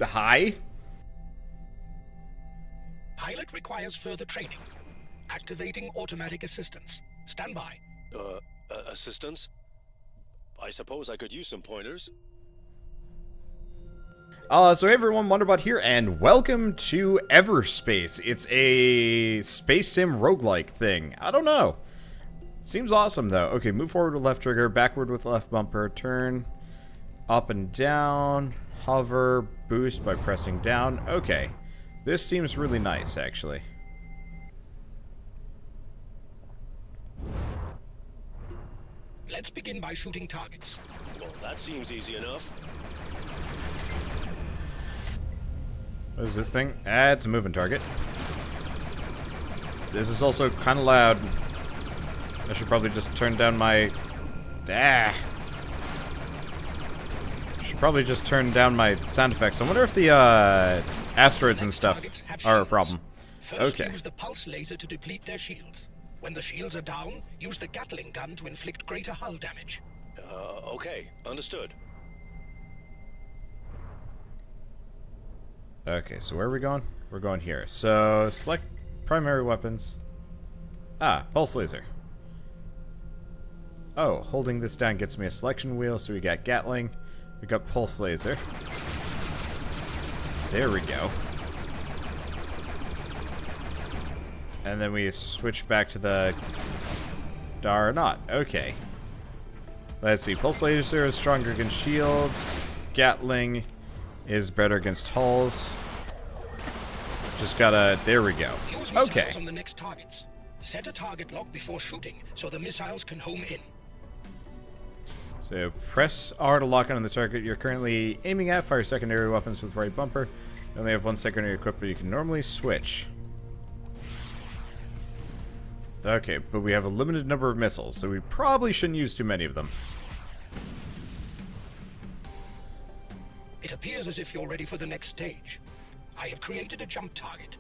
Hi? Pilot requires further training. Activating automatic assistance. Stand by. Assistance? I suppose I could use some pointers. So hey everyone, Wanderbot here, and welcome to Everspace. It's a space sim roguelike thing. I don't know. Seems awesome, though. Okay, move forward with left trigger, backward with left bumper, turn, up and down, hover, boost by pressing down. Okay. This seems really nice, actually. Let's begin by shooting targets. Well, that seems easy enough. What is this thing? Ah, it's a moving target. This is also kind of loud. I should probably just turn down my... Should probably just turn down my sound effects. I wonder if the asteroids and stuff are a problem. First, Okay. use the pulse laser to deplete their shields. When the shields are down, use the Gatling gun to inflict greater hull damage. Okay, understood. Okay, so where are we going? We're going here. So, select primary weapons. Ah, pulse laser. Oh, holding this down gets me a selection wheel, so we got Gatling. We got pulse laser. There we go. And then we switch back to the... Or not. Okay. Let's see. Pulse laser is stronger against shields. Gatling is better against hulls. Just gotta... There we go. Use missiles Okay. on the next targets. Set a target lock before shooting, so the missiles can home in. So press R to lock on the target you're currently aiming at. Fire secondary weapons with right bumper. You only have one secondary equipped, but you can normally switch. Okay, but we have a limited number of missiles, so we probably shouldn't use too many of them. It appears as if you're ready for the next stage. I have created a jump target.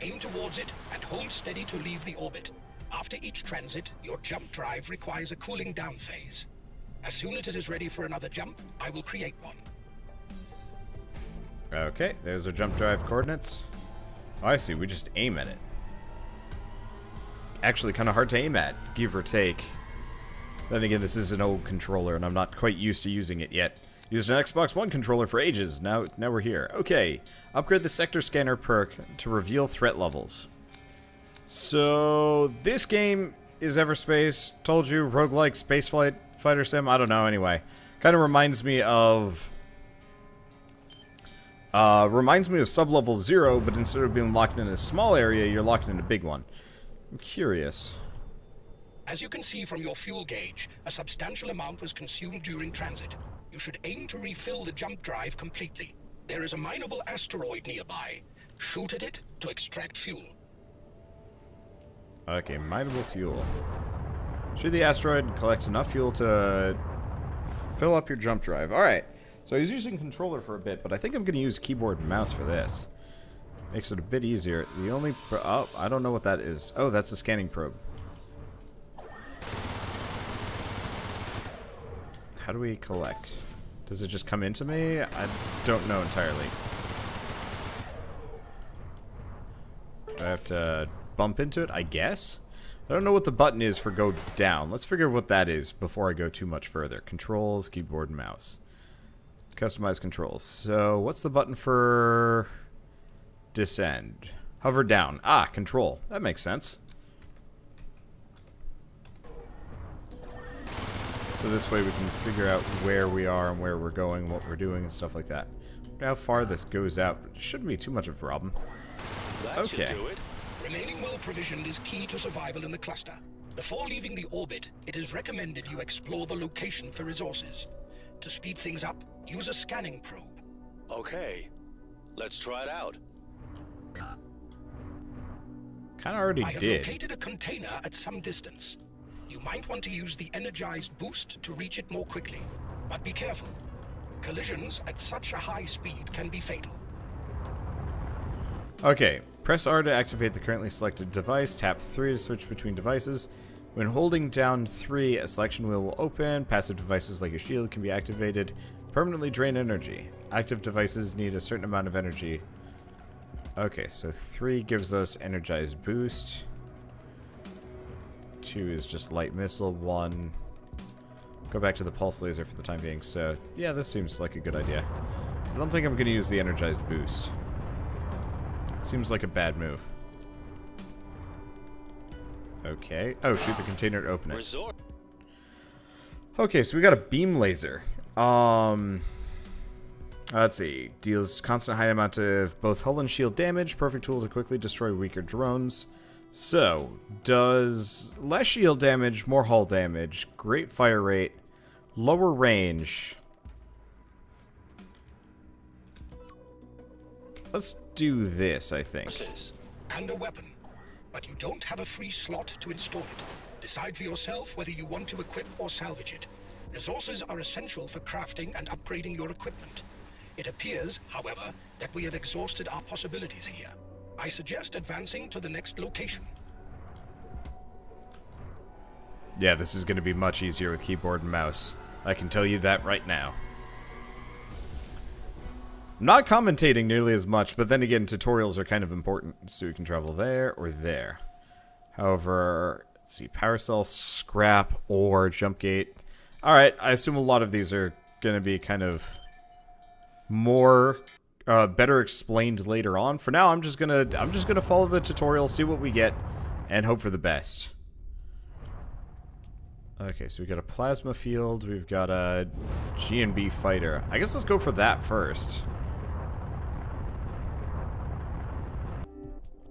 Aim towards it and hold steady to leave the orbit. After each transit, your jump drive requires a cooling down phase. As soon as it is ready for another jump, I will create one. Okay, there's our jump drive coordinates. Oh, I see, we just aim at it. Actually, kind of hard to aim at, give or take. Then again, this is an old controller, and I'm not quite used to using it yet. Used an Xbox One controller for ages. Now we're here. Okay, upgrade the sector scanner perk to reveal threat levels. So this game is Everspace. Told you, roguelike spaceflight fighter sim. I don't know. Anyway, kind of reminds me of Sublevel 0, but instead of being locked in a small area, you're locked in a big one. I'm curious. As you can see from your fuel gauge, a substantial amount was consumed during transit. You should aim to refill the jump drive completely. There is a mineable asteroid nearby. Shoot at it to extract fuel. Okay, mineable fuel. Shoot the asteroid and collect enough fuel to fill up your jump drive. Alright, so I was using controller for a bit, but I think I'm going to use keyboard and mouse for this. Makes it a bit easier. The only... Oh, I don't know what that is. Oh, that's a scanning probe. How do we collect? Does it just come into me? I don't know entirely. Do I have to bump into it? I guess? I don't know what the button is for go down. Let's figure what that is before I go too much further. Controls, keyboard, and mouse. Customize controls. So, what's the button for descend? Hover down. Ah, control. That makes sense. So this way we can figure out where we are and where we're going, what we're doing, and stuff like that. How far this goes out, but it shouldn't be too much of a problem. That should Okay. do it. Remaining well provisioned is key to survival in the cluster. Before leaving the orbit, it is recommended you explore the location for resources. To speed things up, use a scanning probe. Okay, let's try it out. Kind of already I have did. located a container at some distance. You might want to use the energized boost to reach it more quickly. But be careful. Collisions at such a high speed can be fatal. Okay, press R to activate the currently selected device, tap 3 to switch between devices. When holding down 3, a selection wheel will open. Passive devices like your shield can be activated. Permanently drain energy. Active devices need a certain amount of energy. Okay, so 3 gives us energized boost. 2 is just light missile. 1. Go back to the pulse laser for the time being. So, yeah, this seems like a good idea. I don't think I'm going to use the energized boost. Seems like a bad move. Okay. Oh, shoot the container to open it. Resort. Okay, so we got a beam laser. Let's see. Deals constant high amount of both hull and shield damage. Perfect tool to quickly destroy weaker drones. So, does less shield damage, more hull damage, great fire rate, lower range. Let's do this, I think. And a weapon. But you don't have a free slot to install it. Decide for yourself whether you want to equip or salvage it. Resources are essential for crafting and upgrading your equipment. It appears, however, that we have exhausted our possibilities here. I suggest advancing to the next location. Yeah, this is going to be much easier with keyboard and mouse. I can tell you that right now. I'm not commentating nearly as much, but then again, tutorials are kind of important, so we can travel there or there. However, let's see, power cell, scrap, or jump gate. Alright, I assume a lot of these are going to be kind of more, better explained later on. For now, I'm just gonna follow the tutorial, see what we get, and hope for the best. Okay, so we got a plasma field, we've got a G&B fighter. I guess let's go for that first.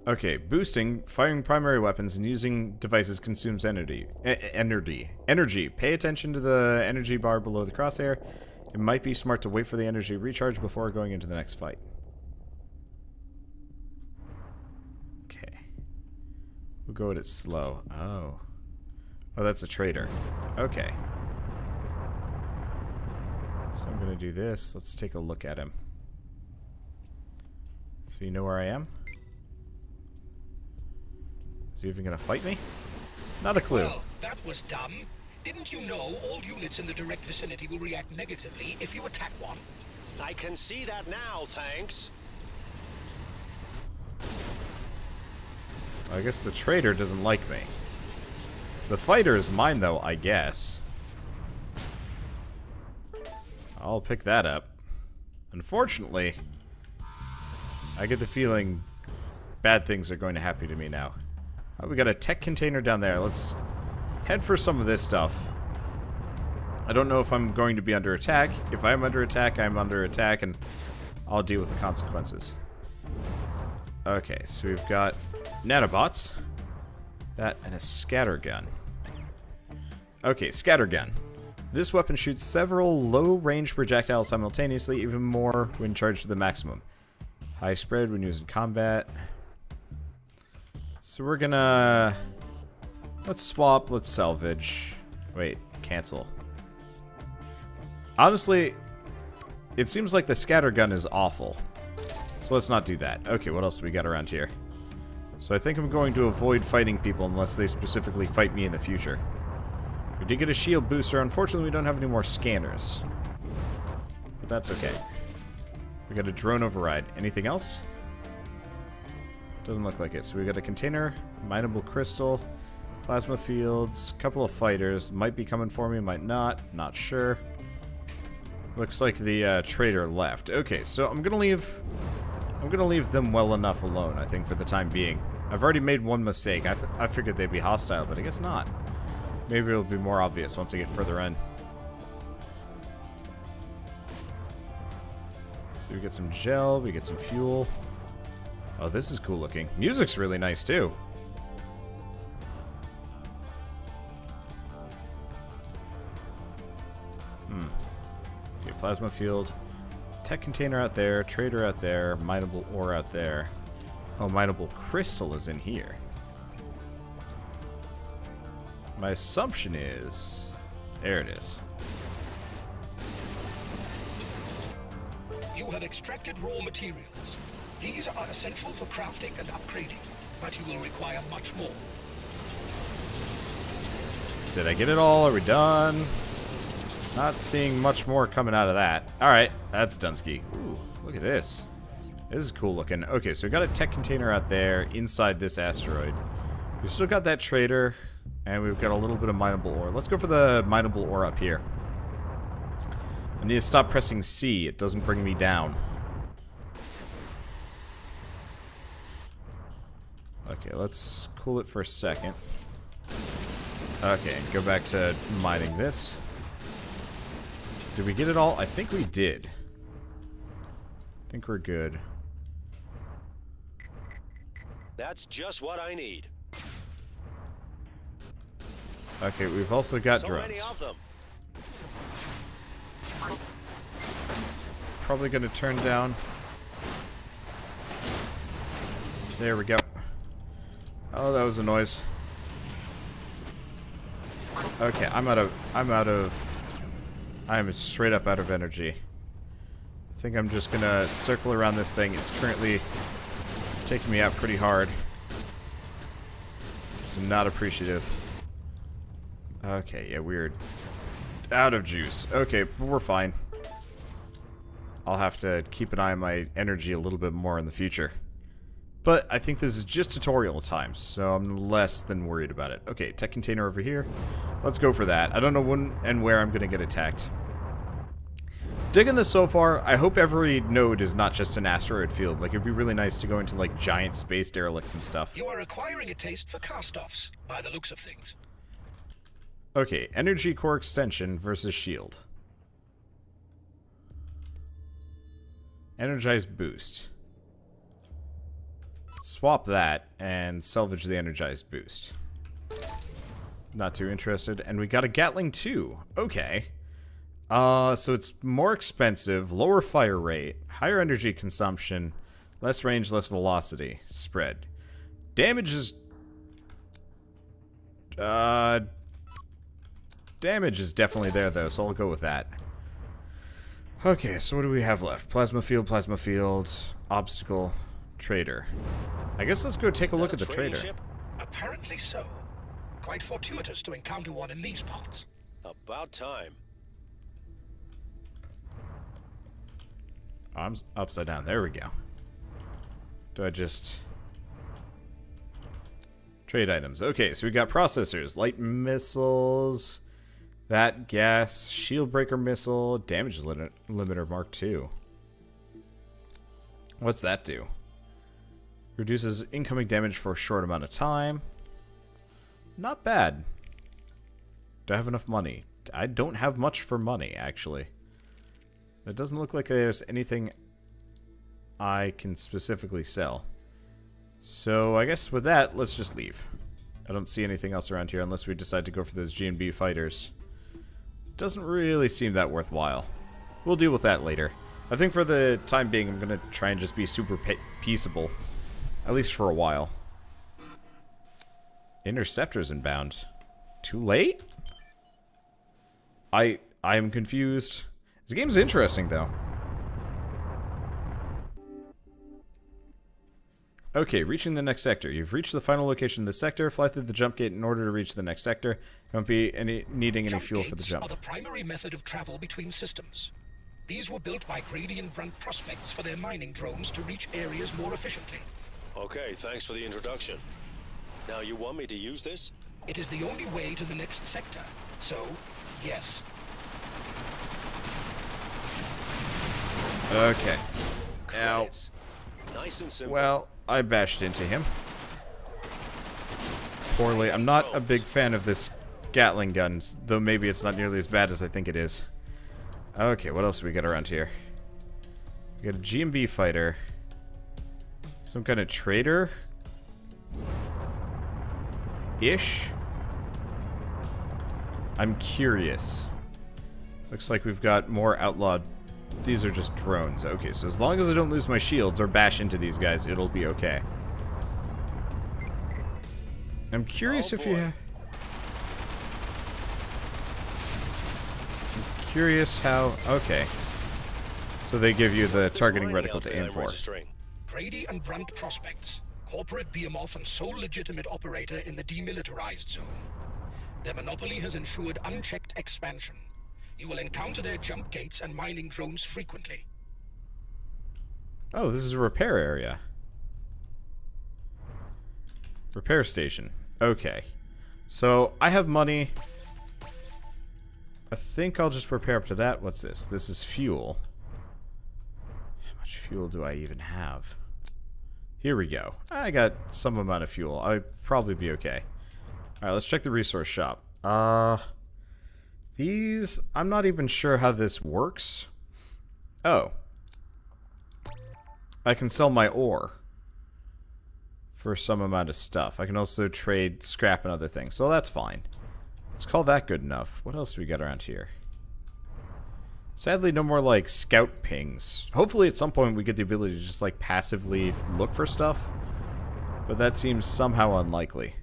Okay, boosting, firing primary weapons, and using devices consumes energy. Energy. Pay attention to the energy bar below the crosshair. It might be smart to wait for the energy recharge before going into the next fight. Okay. We'll go at it slow. Oh. Oh, that's a traitor. Okay. So I'm gonna do this. Let's take a look at him. So you know where I am? Is he even gonna fight me? Not a clue. Well, that was dumb. Didn't you know all units in the direct vicinity will react negatively if you attack one? I can see that now, thanks. I guess the traitor doesn't like me. The fighter is mine, though, I guess. I'll pick that up. Unfortunately, I get the feeling bad things are going to happen to me now. Oh, we got a tech container down there. Let's head for some of this stuff. I don't know if I'm going to be under attack. If I'm under attack, I'm under attack, and I'll deal with the consequences. Okay, so we've got nanobots. That and a scattergun. Okay, scattergun. This weapon shoots several low-range projectiles simultaneously, even more when charged to the maximum. High spread when used in combat. So we're gonna... Let's swap, let's salvage. Wait, cancel. Honestly, it seems like the scattergun is awful. So let's not do that. Okay, what else do we got around here? So I think I'm going to avoid fighting people unless they specifically fight me in the future. We did get a shield booster. Unfortunately, we don't have any more scanners. But that's okay. We got a drone override. Anything else? Doesn't look like it. So we got a container, mineable crystal, plasma fields, couple of fighters. Might be coming for me, might not. Not sure. Looks like the traitor left. Okay, so I'm gonna leave them well enough alone, I think, for the time being. I've already made one mistake. I figured they'd be hostile, but I guess not. Maybe it'll be more obvious once I get further in. So we get some gel, we get some fuel. Oh, this is cool looking. Music's really nice, too. Okay, plasma field. Tech container out there, trader out there, mineable ore out there. Oh, mineable crystal is in here. My assumption is... There it is. You have extracted raw materials. These are essential for crafting and upgrading, but you will require much more. Did I get it all? Are we done? Not seeing much more coming out of that. Alright, that's Dunsky. Ooh, look at this. This is cool looking. Okay, so we got a tech container out there inside this asteroid. We've still got that trader, and we've got a little bit of mineable ore. Let's go for the mineable ore up here. I need to stop pressing C. It doesn't bring me down. Okay, let's cool it for a second. Okay, go back to mining this. Did we get it all? I think we did. I think we're good. That's just what I need. Okay, we've also got So drones. many of them. Probably gonna turn down. There we go. Oh, that was a noise. Okay, I am straight up out of energy. I think I'm just gonna circle around this thing. It's currently taking me out pretty hard. Just not appreciative. Okay, yeah, weird. Out of juice. Okay, but we're fine. I'll have to keep an eye on my energy a little bit more in the future. But I think this is just tutorial time, so I'm less than worried about it. Okay, tech container over here. Let's go for that. I don't know when and where I'm going to get attacked. Digging this so far, I hope every node is not just an asteroid field. Like, it'd be really nice to go into, like, giant space derelicts and stuff. You are acquiring a taste for cast-offs, by the looks of things. Okay, energy core extension versus shield. Energized boost. Swap that and salvage the energized boost. Not too interested. And we got a Gatling 2. Okay. So it's more expensive, lower fire rate, higher energy consumption, less range, less velocity spread. Damage is definitely there though, so I'll go with that. Okay, so what do we have left? Plasma field, obstacle, trader. I guess let's go take a look at the trader. Ship? Apparently so. Quite fortuitous to encounter one in these parts. About time. Oh, I'm upside down. There we go. Do I just... Trade items. Okay, so we got processors, light missiles, that gas, shield breaker missile, damage limiter Mark II. What's that do? Reduces incoming damage for a short amount of time. Not bad. Do I have enough money? I don't have much for money, actually. It doesn't look like there's anything I can specifically sell. So I guess with that, let's just leave. I don't see anything else around here unless we decide to go for those G&B fighters. Doesn't really seem that worthwhile. We'll deal with that later. I think for the time being, I'm going to try and just be super peaceable. At least for a while. Interceptors inbound. Too late? I am confused. This game's interesting, though. Okay, reaching the next sector. You've reached the final location of the sector. Fly through the jump gate in order to reach the next sector. Don't be needing any fuel for the jump. Jump gates are the primary method of travel between systems. These were built by Grady and Brunt prospects for their mining drones to reach areas more efficiently. Okay, thanks for the introduction. Now, you want me to use this? It is the only way to the next sector. So, yes. Okay. Ow. Credits. Nice and simple. Well, I bashed into him. Poorly. I'm not a big fan of this Gatling gun, though maybe it's not nearly as bad as I think it is. Okay, what else do we got around here? We got a G&B fighter. Some kind of trader? Ish? I'm curious. Looks like we've got more outlawed. These are just drones. Okay, so as long as I don't lose my shields or bash into these guys, it'll be okay. I'm curious if you have... I'm curious how... Okay. So they give you the targeting reticle to aim for. Grady and Brunt prospects. Corporate behemoth and sole legitimate operator in the demilitarized zone. Their monopoly has ensured unchecked expansion. You will encounter their jump gates and mining drones frequently. Oh, this is a repair area. Repair station. Okay. So, I have money. I think I'll just repair up to that. What's this? This is fuel. How much fuel do I even have? Here we go. I got some amount of fuel. I'd probably be okay. Alright, let's check the resource shop. These... I'm not even sure how this works. Oh. I can sell my ore for some amount of stuff. I can also trade scrap and other things, so that's fine. Let's call that good enough. What else do we got around here? Sadly, no more, like, scout pings. Hopefully at some point we get the ability to just, like, passively look for stuff. But that seems somehow unlikely.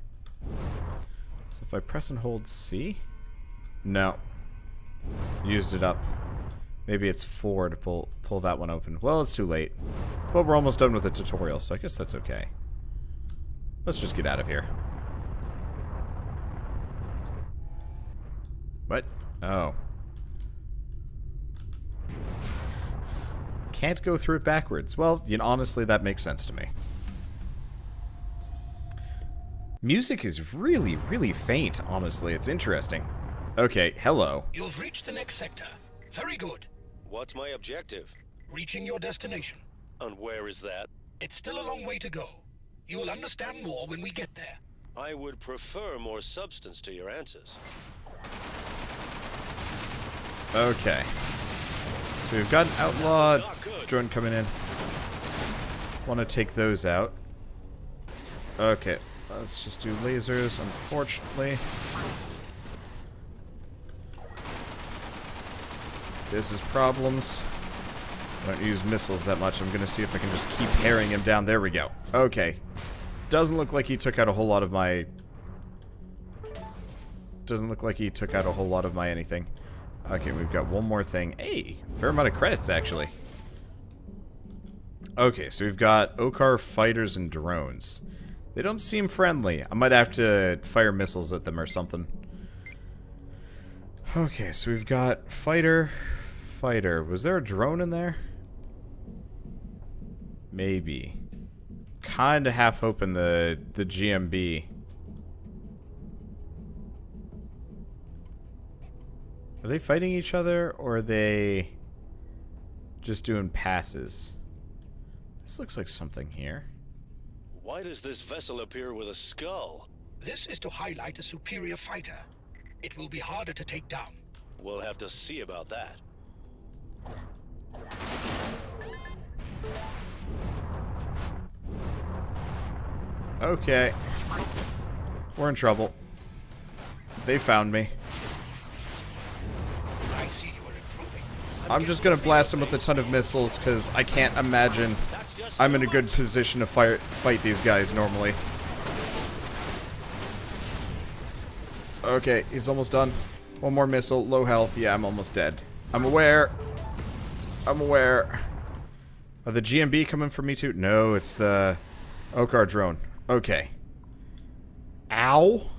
So if I press and hold C? No. Used it up. Maybe it's 4 to pull that one open. Well, it's too late. But we're almost done with the tutorial, so I guess that's okay. Let's just get out of here. What? Oh. Can't go through it backwards. Well, you know, honestly, that makes sense to me. Music is really, really faint, honestly. It's interesting. Okay, hello. You've reached the next sector. Very good. What's my objective? Reaching your destination. And where is that? It's still a long way to go. You will understand more when we get there. I would prefer more substance to your answers. Okay. So we've got an outlaw drone coming in. Want to take those out. Okay. Let's just do lasers, unfortunately. This is problems. I don't use missiles that much. I'm going to see if I can just keep herring him down. There we go. Okay. Doesn't look like he took out a whole lot of my... Doesn't look like he took out a whole lot of my anything. Okay, we've got one more thing. Hey, fair amount of credits, actually. Okay, so we've got Okar fighters and drones. They don't seem friendly. I might have to fire missiles at them or something. Okay, so we've got fighter. Was there a drone in there? Maybe. Kinda half hoping the GMB. Are they fighting each other, or are they just doing passes? This looks like something here. Why does this vessel appear with a skull? This is to highlight a superior fighter. It will be harder to take down. We'll have to see about that. Okay. We're in trouble. They found me. I see you are improving. I'm just gonna blast them with a ton of missiles, because I can't imagine I'm in a good position to fight these guys normally. Okay, he's almost done. One more missile, low health. Yeah, I'm almost dead. I'm aware. I'm aware. Are the GMB coming for me too? No, it's the Okar drone. Okay. Ow.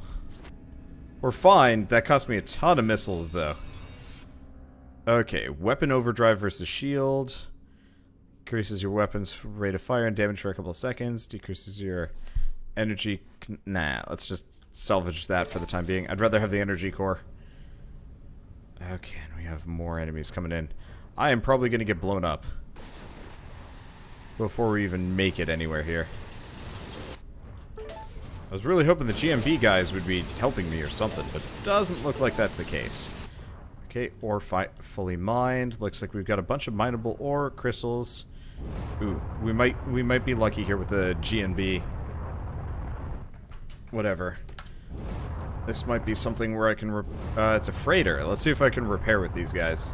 We're fine. That cost me a ton of missiles, though. Okay, weapon overdrive versus shield. Increases your weapon's rate of fire and damage for a couple of seconds. Decreases your energy. Nah, let's just salvage that for the time being. I'd rather have the energy core. Okay, and we have more enemies coming in. I am probably going to get blown up before we even make it anywhere here. I was really hoping the GMB guys would be helping me or something, but it doesn't look like that's the case. Okay, ore fully mined. Looks like we've got a bunch of mineable ore, crystals. Ooh, we might be lucky here with the GMB. Whatever. This might be something where I can it's a freighter. Let's see if I can repair with these guys.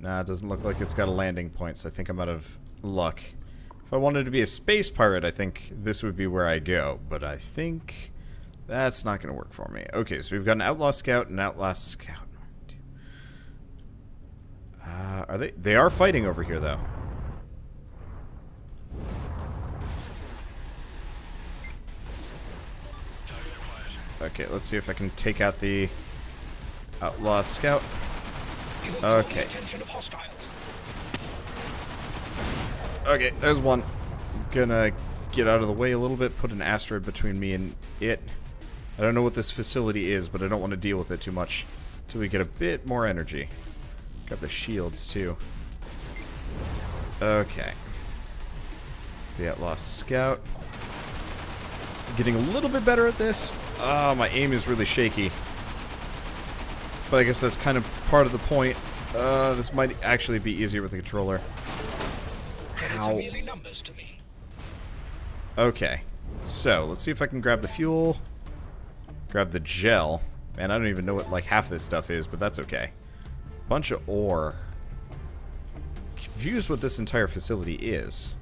Nah, it doesn't look like it's got a landing point, so I think I'm out of luck. If I wanted to be a space pirate, I think this would be where I go, but I think that's not going to work for me. Okay, so we've got an outlaw scout and an outlaw scout. Are they? They are fighting over here, though. Okay, let's see if I can take out the outlaw scout. You have drawn the Okay. attention of hostiles. Okay, there's one. Gonna get out of the way a little bit, put an asteroid between me and it. I don't know what this facility is, but I don't want to deal with it too much until we get a bit more energy. Got the shields, too. Okay. There's the outlaw scout. Getting a little bit better at this. Oh, my aim is really shaky. But I guess that's kind of part of the point. This might actually be easier with the controller. It's merely numbers to me. Okay. So, let's see if I can grab the fuel. Grab the gel. Man, I don't even know what, like, half this stuff is, but that's okay. Bunch of ore. Confused what this entire facility is.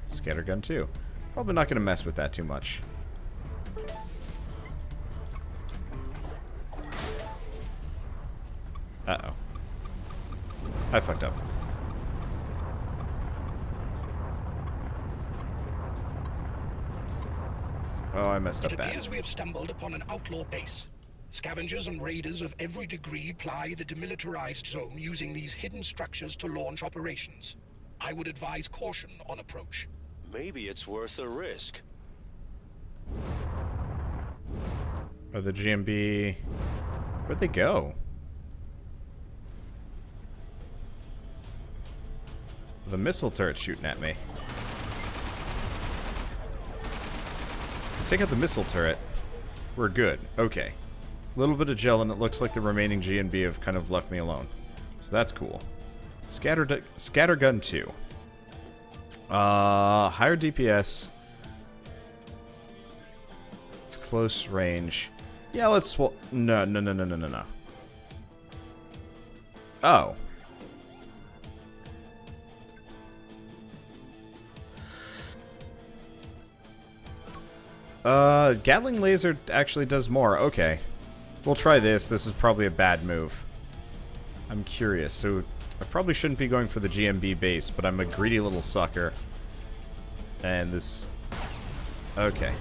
Scattergun, too. Probably not going to mess with that too much. Uh-oh. I fucked up. Oh, I messed up It bad. appears we have stumbled upon an outlaw base. Scavengers and raiders of every degree ply the demilitarized zone using these hidden structures to launch operations. I would advise caution on approach. Maybe it's worth a risk. Oh, the GMB... Where'd they go? The missile turret's shooting at me. Take out the missile turret. We're good. Okay. A little bit of gel, and it looks like the remaining GNB have kind of left me alone. So that's cool. Scattergun 2. Higher DPS. It's close range. Yeah, let's no. Oh. Gatling laser actually does more. Okay. We'll try this. This is probably a bad move. I'm curious. So, I probably shouldn't be going for the GMB base, but I'm a greedy little sucker. And this... Okay.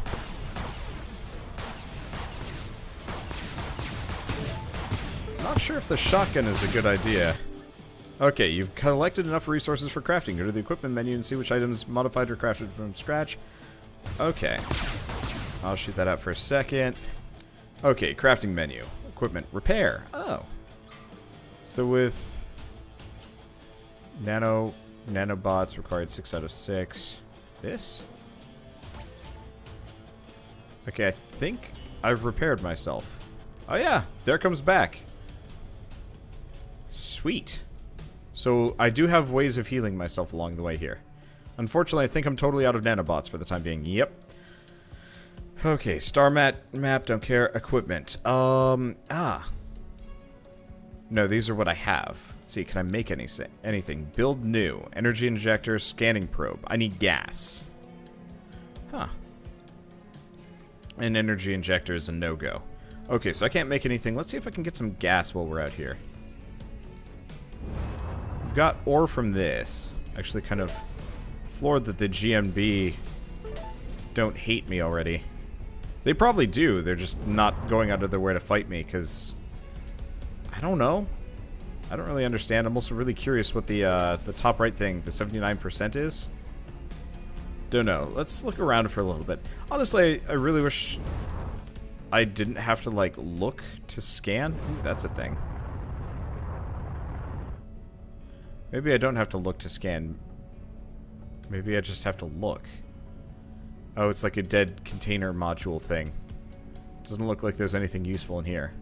Not sure if the shotgun is a good idea. Okay, you've collected enough resources for crafting. Go to the equipment menu and see which items modified or crafted from scratch. Okay. I'll shoot that out for a second. Okay, crafting menu. Equipment. Repair. Oh. So with... Nanobots required 6 out of 6. This? Okay, I think I've repaired myself. Oh yeah, there comes back. Sweet. So I do have ways of healing myself along the way here. Unfortunately, I think I'm totally out of nanobots for the time being. Yep. Okay, star map, don't care. Equipment. No, these are what I have. Let's see, can I make anything? Build new. Energy injector, scanning probe. I need gas. Huh. And energy injector is a no-go. Okay, so I can't make anything. Let's see if I can get some gas while we're out here. We've got ore from this. Actually kind of floored that the GMB don't hate me already. They probably do. They're just not going out of their way to fight me, because... I don't know. I don't really understand. I'm also really curious what the top right thing, the 79% is. Don't know. Let's look around for a little bit. Honestly, I really wish I didn't have to, like, look to scan. Ooh, that's a thing. Maybe I don't have to look to scan. Maybe I just have to look. Oh, it's like a dead container module thing. Doesn't look like there's anything useful in here.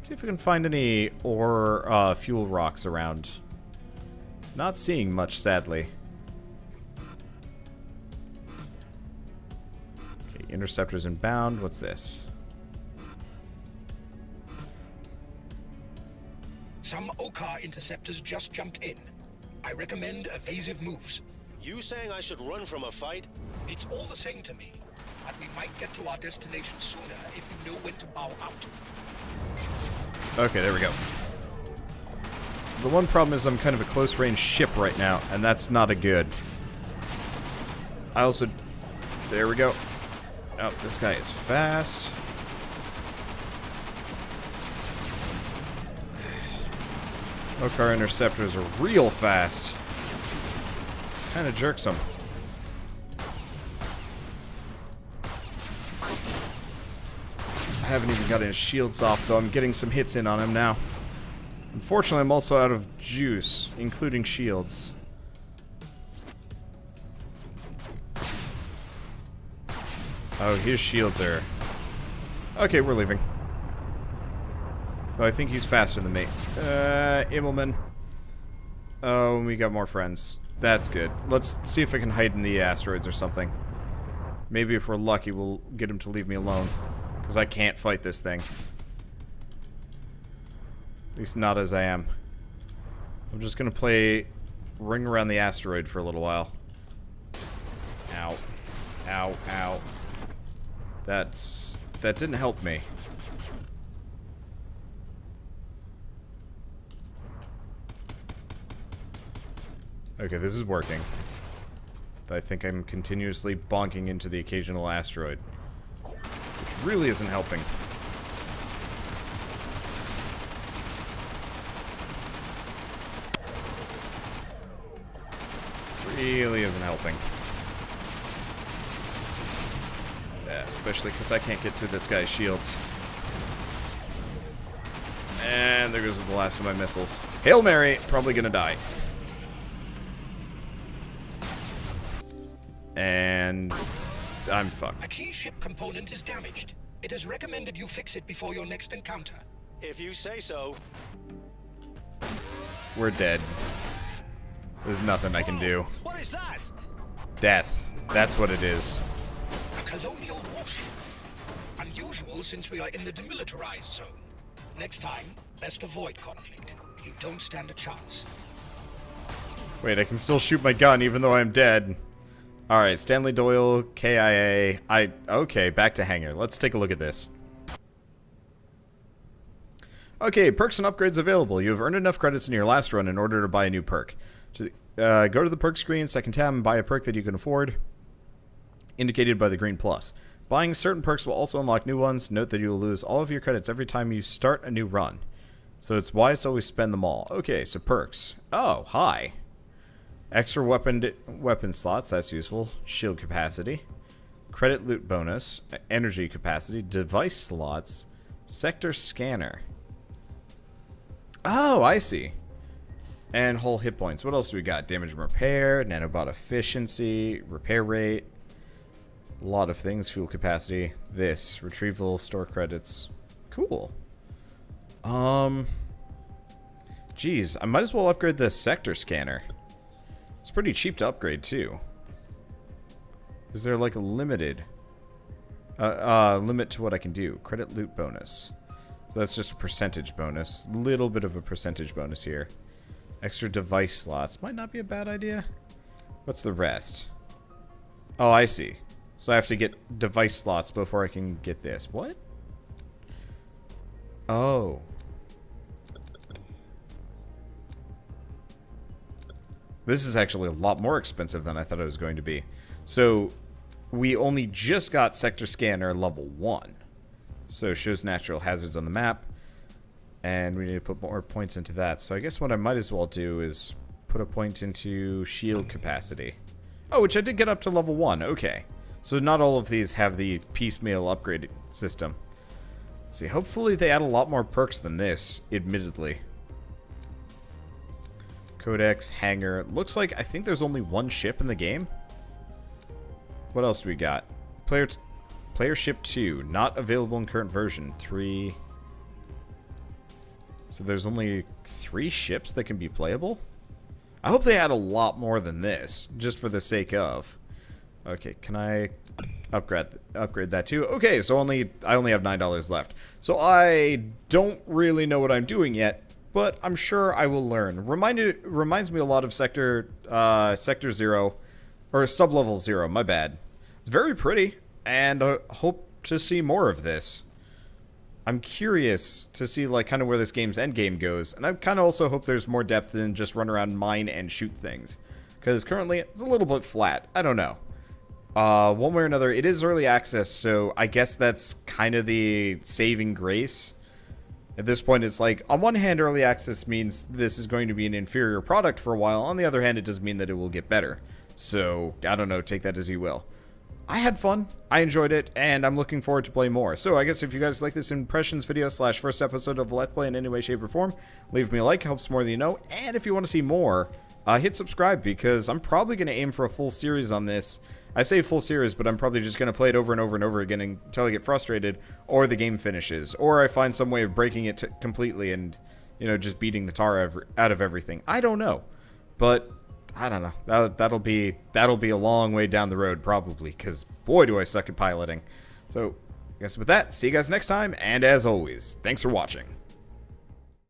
See if we can find any ore fuel rocks around. Not seeing much, sadly. Okay, interceptors inbound. What's this? Some Okar interceptors just jumped in. I recommend evasive moves. You saying I should run from a fight? It's all the same to me, but we might get to our destination sooner if you know when to bow out. Okay, there we go. The one problem is I'm kind of a close-range ship right now, and that's not a good. I also... There we go. Oh, this guy is fast. Our interceptors are real fast. Kind of jerks them. I haven't even got his shields off, though. I'm getting some hits in on him now. Unfortunately, I'm also out of juice, including shields. Oh, his shields are... Okay, we're leaving. Oh, I think he's faster than me. Immelman. Oh, we got more friends. That's good. Let's see if I can hide in the asteroids or something. Maybe if we're lucky, we'll get him to leave me alone. Because I can't fight this thing. At least not as I am. I'm just gonna play ring around the asteroid for a little while. Ow. Ow, ow. That didn't help me. Okay, this is working. I think I'm continuously bonking into the occasional asteroid. Which really isn't helping. Really isn't helping. Yeah, especially because I can't get through this guy's shields. And there goes the last of my missiles. Hail Mary! Probably gonna die. And I'm fucked. A key ship component is damaged. It is recommended you fix it before your next encounter. If you say so. We're dead. There's nothing I can do. What is that? Death. That's what it is. A colonial warship. Unusual since we are in the demilitarized zone. Next time, best avoid conflict. You don't stand a chance. Wait, I can still shoot my gun even though I'm dead. Alright, Stanley Doyle, KIA. Okay, back to hangar. Let's take a look at this. Okay, perks and upgrades available. You have earned enough credits in your last run in order to buy a new perk. Go to the perk screen, second tab, and buy a perk that you can afford, indicated by the green plus. Buying certain perks will also unlock new ones. Note that you will lose all of your credits every time you start a new run. So it's wise to always spend them all. Okay, so perks. Oh, hi. Extra weapon slots, that's useful. Shield capacity. Credit loot bonus. Energy capacity. Device slots. Sector scanner. Oh, I see. And whole hit points. What else do we got? Damage and repair. Nanobot efficiency. Repair rate. A lot of things. Fuel capacity. This. Retrieval. Store credits. Cool. Geez, I might as well upgrade the sector scanner. It's pretty cheap to upgrade, too. Is there, like, a limited... limit to what I can do? Credit loot bonus. So that's just a percentage bonus. Little bit of a percentage bonus here. Extra device slots. Might not be a bad idea. What's the rest? Oh, I see. So I have to get device slots before I can get this. What? Oh. This is actually a lot more expensive than I thought it was going to be. So, we only just got Sector Scanner level 1. So, shows natural hazards on the map. And we need to put more points into that. So, I guess what I might as well do is put a point into shield capacity. Oh, which I did get up to level 1. Okay. So, not all of these have the piecemeal upgrade system. Let's see. Hopefully, they add a lot more perks than this, admittedly. Codex, hangar. Looks like I think there's only one ship in the game. What else do we got? Player ship 2, not available in current version. 3. So there's only 3 ships that can be playable? I hope they add a lot more than this, just for the sake of. Okay, can I upgrade that too? Okay, so I only have $9 left. So I don't really know what I'm doing yet, but I'm sure I will learn. Reminds me a lot of Sector 0, or Sublevel 0, my bad. It's very pretty, and I hope to see more of this. I'm curious to see, like, kind of where this game's endgame goes, and I kind of also hope there's more depth than just run around, mine, and shoot things. Because currently, it's a little bit flat. I don't know. One way or another, it is early access, so I guess that's kind of the saving grace. At this point, it's like, on one hand, early access means this is going to be an inferior product for a while. On the other hand, it does mean that it will get better. So, I don't know, take that as you will. I had fun, I enjoyed it, and I'm looking forward to play more. So I guess if you guys like this impressions video / first episode of Let's Play in any way, shape, or form, leave me a like, helps more than you know. And if you want to see more, hit subscribe, because I'm probably going to aim for a full series on this. I say full series, but I'm probably just going to play it over and over and over again until I get frustrated, or the game finishes, or I find some way of breaking it completely and, you know, just beating the tar out of everything. I don't know, but I don't know. That'll be a long way down the road, probably, because boy, do I suck at piloting. So, I guess with that, see you guys next time, and as always, thanks for watching.